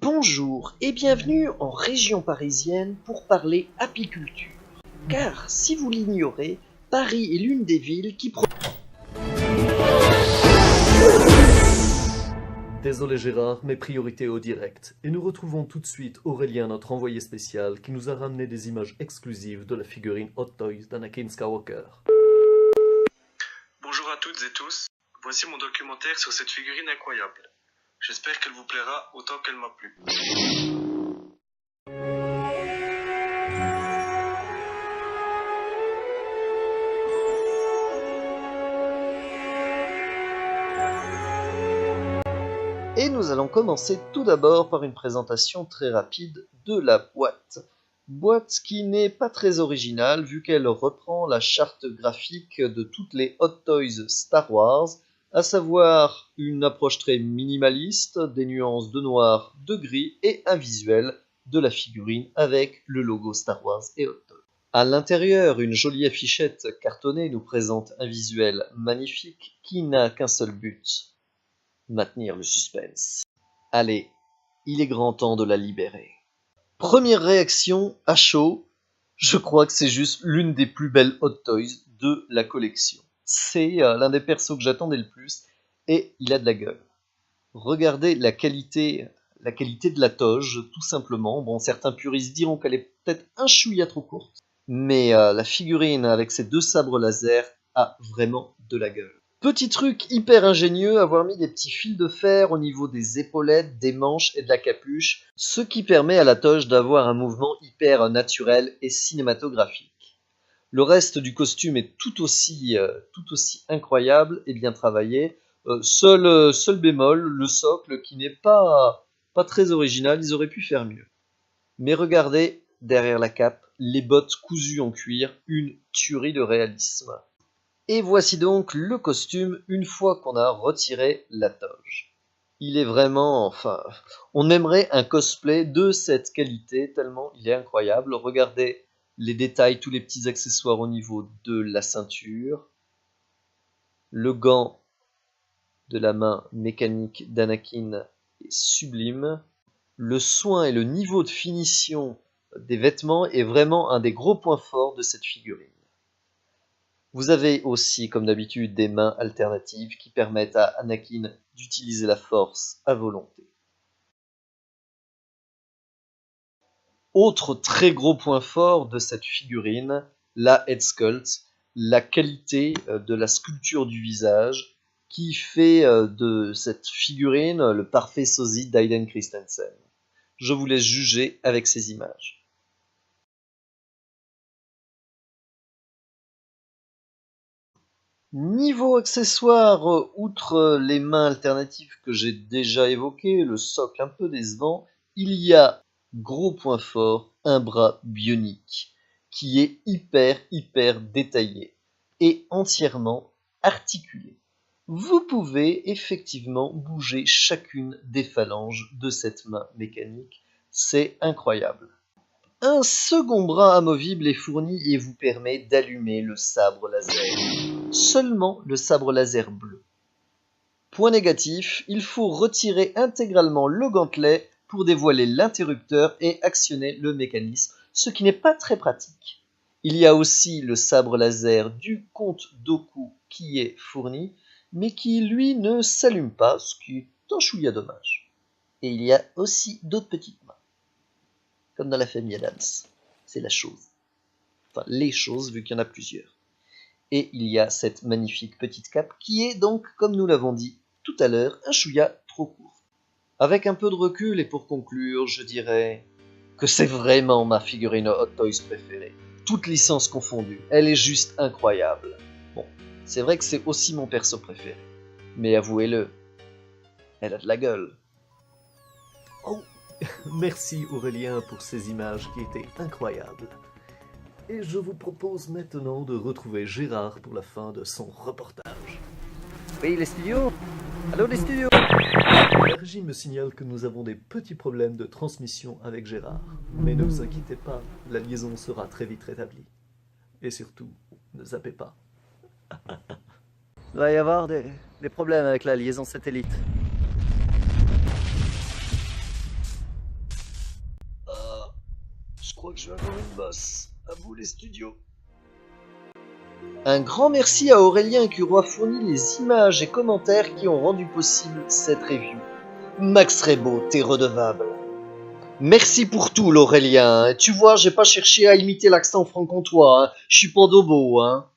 Bonjour et bienvenue en région parisienne pour parler apiculture. Car si vous l'ignorez, Paris est l'une des villes qui Désolé Gérard, mais priorité au direct. Et nous retrouvons tout de suite Aurélien, notre envoyé spécial, qui nous a ramené des images exclusives de la figurine Hot Toys d'Anakin Skywalker. Bonjour à toutes et tous, voici mon documentaire sur cette figurine incroyable. J'espère qu'elle vous plaira autant qu'elle m'a plu. Et nous allons commencer tout d'abord par une présentation très rapide de la boîte. Boîte qui n'est pas très originale vu qu'elle reprend la charte graphique de toutes les Hot Toys Star Wars, à savoir une approche très minimaliste, des nuances de noir, de gris et un visuel de la figurine avec le logo Star Wars et Hot Toys. À l'intérieur, une jolie affichette cartonnée nous présente un visuel magnifique qui n'a qu'un seul but: maintenir le suspense. Allez, il est grand temps de la libérer. Première réaction à chaud, je crois que c'est juste l'une des plus belles Hot Toys de la collection. C'est l'un des persos que j'attendais le plus et il a de la gueule. Regardez la qualité de la toge, tout simplement. Bon, certains puristes diront qu'elle est peut-être un chouïa trop courte, mais la figurine avec ses deux sabres laser a vraiment de la gueule. Petit truc hyper ingénieux, avoir mis des petits fils de fer au niveau des épaulettes, des manches et de la capuche, ce qui permet à la toge d'avoir un mouvement hyper naturel et cinématographique. Le reste du costume est tout aussi incroyable et bien travaillé. Seul bémol, le socle qui n'est pas très original, ils auraient pu faire mieux. Mais regardez, derrière la cape, les bottes cousues en cuir, une tuerie de réalisme. Et voici donc le costume une fois qu'on a retiré la toge. Il est vraiment, on aimerait un cosplay de cette qualité tellement il est incroyable. Regardez les détails, tous les petits accessoires au niveau de la ceinture, le gant de la main mécanique d'Anakin est sublime. Le soin et le niveau de finition des vêtements est vraiment un des gros points forts de cette figurine. Vous avez aussi, comme d'habitude, des mains alternatives qui permettent à Anakin d'utiliser la force à volonté. Autre très gros point fort de cette figurine, la head sculpt, la qualité de la sculpture du visage qui fait de cette figurine le parfait sosie d'Hayden Christensen. Je vous laisse juger avec ces images. Niveau accessoires, outre les mains alternatives que j'ai déjà évoquées, le socle un peu décevant, il y a, gros point fort, un bras bionique qui est hyper détaillé et entièrement articulé. Vous pouvez effectivement bouger chacune des phalanges de cette main mécanique, c'est incroyable. Un second bras amovible est fourni et vous permet d'allumer le sabre laser. Seulement le sabre laser bleu. Point négatif, il faut retirer intégralement le gantelet pour dévoiler l'interrupteur et actionner le mécanisme, ce qui n'est pas très pratique. Il y a aussi le sabre laser du comte Dooku qui est fourni, mais qui lui ne s'allume pas, ce qui est un chouïa dommage. Et il y a aussi d'autres petites mains. Comme dans la famille Adams, c'est la chose. Enfin, les choses, vu qu'il y en a plusieurs. Et il y a cette magnifique petite cape qui est donc, comme nous l'avons dit tout à l'heure, un chouïa trop court. Avec un peu de recul et pour conclure, je dirais que c'est vraiment ma figurine Hot Toys préférée. Toutes licences confondues, elle est juste incroyable. Bon, c'est vrai que c'est aussi mon perso préféré. Mais avouez-le, elle a de la gueule. Oh, merci Aurélien pour ces images qui étaient incroyables. Et je vous propose maintenant de retrouver Gérard pour la fin de son reportage. Oui, les studios? Allô, les studios? La régie me signale que nous avons des petits problèmes de transmission avec Gérard. Mais ne vous inquiétez pas, la liaison sera très vite rétablie. Et surtout, ne zappez pas. Il va y avoir des problèmes avec la liaison satellite. crois que je vais avoir une bosse. À vous les studios. Un grand merci à Aurélien qui aura fourni les images et commentaires qui ont rendu possible cette review. Max Rebo, t'es redevable. Merci pour tout, l'Aurélien. Tu vois, j'ai pas cherché à imiter l'accent franc-comtois. Hein. Je suis pas d'obo, hein.